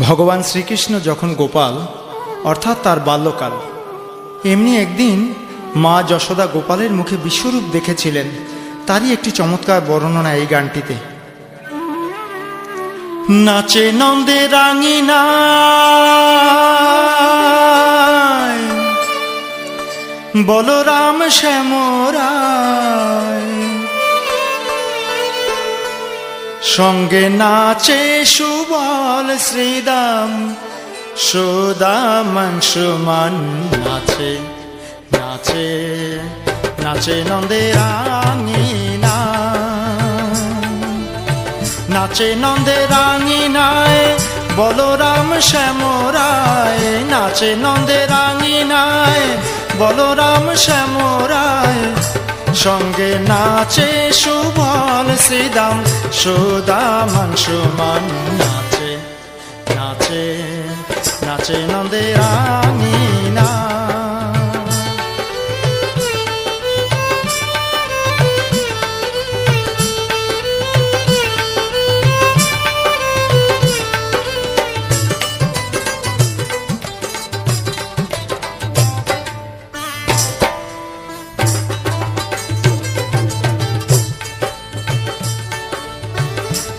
ভগবান শ্রীকৃষ্ণ যখন গোপাল অর্থাৎ তার বাল্যকাল, এমনি একদিন মা যশোদা গোপালের মুখে বিশ্বরূপ দেখেছিলেন। তারই একটি চমৎকার বর্ণনা এই গানটিতে। নাচে নন্দে রাঙিনায় বলরাম শ্যামরায়, সঙ্গে নাচে সুবল শ্রীদাম সুদামাংশুমান। নাচে নাচে নাচে নন্দে রাঙিনা, নাচে নন্দে রাঙিনায় বলরাম শ্যামরায়, নাচে নন্দে রাঙিনায় বলরাম শ্যামরায়, সঙ্গে নাচে সুবল শ্রীদাম সুদামাংশুমান। নাচে নাচে নাচে নন্দে রাঙিনা।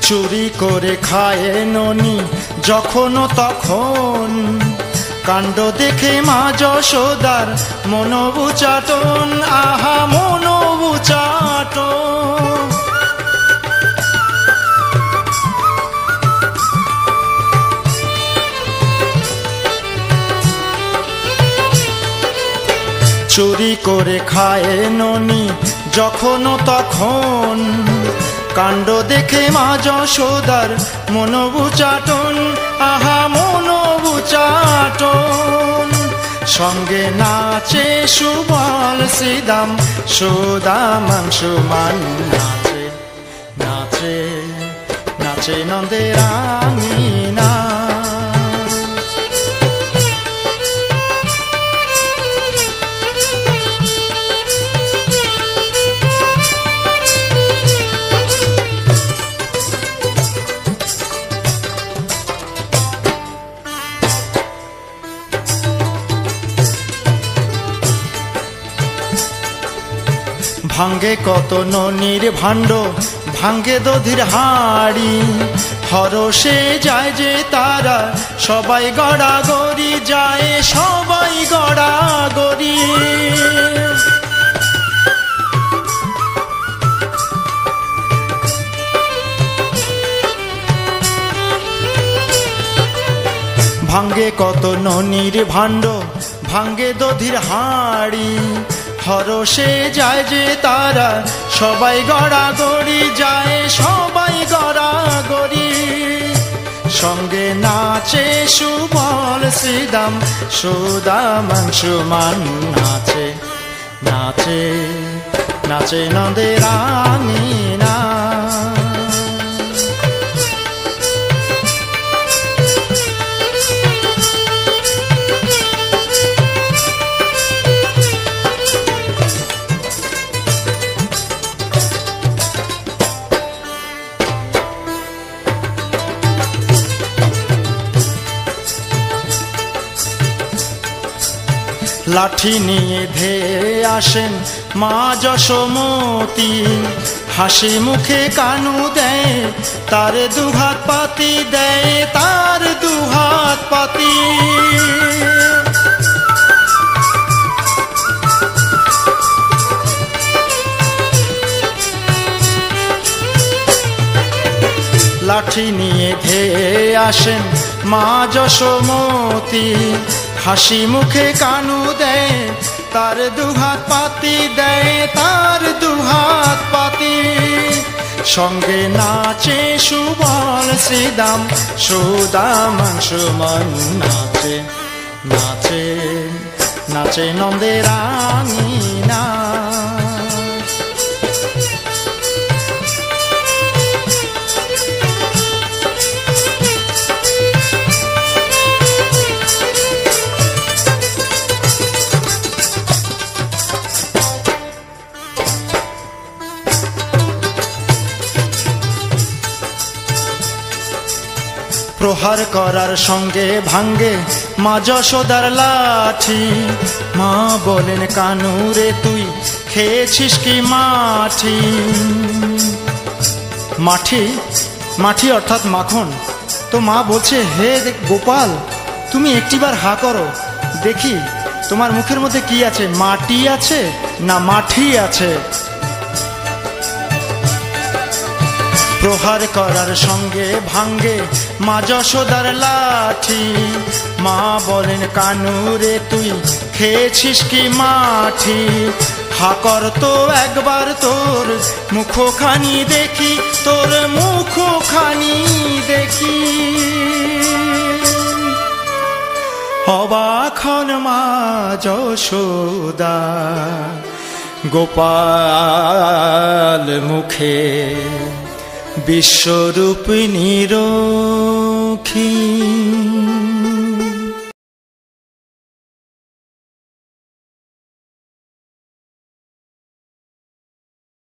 চুরি করে খায় ননি যখন তখন, কাণ্ড দেখে মা যশোদার মনোবুচাটন, আহা মনোবুচাটন। চুরি করে খায় ননি যখন তখন, কাণ্ড দেখে মা যশোদার মনোবুচাটন, আহা মনোবুচাটন। সঙ্গে নাচে সুবল শ্রীদাম সুদামাংশুমান। নাচে নাচে নাচে নন্দে রাঙিনা। ভাঙ্গে কত ননির ভাণ্ড, ভাঙ্গে দধির হাড়ি, হরষে যায় যে তারা সবাই গড়াগড়ি, যায় সবাই গড়াগড়ি। ভাঙ্গে কত ননির ভাণ্ড, ভাঙ্গে দধির হাড়ি, হরষে যায় যে তারা সবাই গড়াগড়ি, যায় সবাই গড়াগড়ি। সঙ্গে নাচে সুবল শ্রীদাম সুদামাংশুমান। নাচে নাচে নাচে নন্দে রাঙিনা। লাঠি নিয়ে ধেয়ে আসেন মা যশোমতী, হাসি মুখে কানু দেয় তার দুহাত পাতি, দেয় তার দুহাত পাতি। লাঠি নিয়ে ধেয়ে আসেন মা যশোমতী, হাসি মুখে কানু দেয় তার দুহাত পাতি, দেয় তার দুহাত পাতি। সঙ্গে নাচে সুবল শ্রীদাম সুদামাংশুমান। নাচে নাচে নাচে নন্দে রাঙিনা। প্রহার করার সঙ্গে ভাঙ্গে মা যশোদার লাঠি। মা বলেন কানু রে তুই খেয়েছিস কি মাঠি? মাঠি মাঠি অর্থাৎ মাখন। তো মা বলছে, হে গোপাল, তুমি একটিবার হা করো, দেখি তোমার মুখের মধ্যে কি আছে, মাটি আছে না মাঠি আছে? প্রহার করার সঙ্গে ভাঙ্গে মা যশোদার লাঠি। মা বলেন কানু রে তুই খেয়েছিস কি মাঠি? হা কর তো একবার, তোর মুখখানি দেখি, তোর মুখখানি দেখি। অবাক হন মা যশোদা গোপাল মুখে বিশ্বরূপিণীর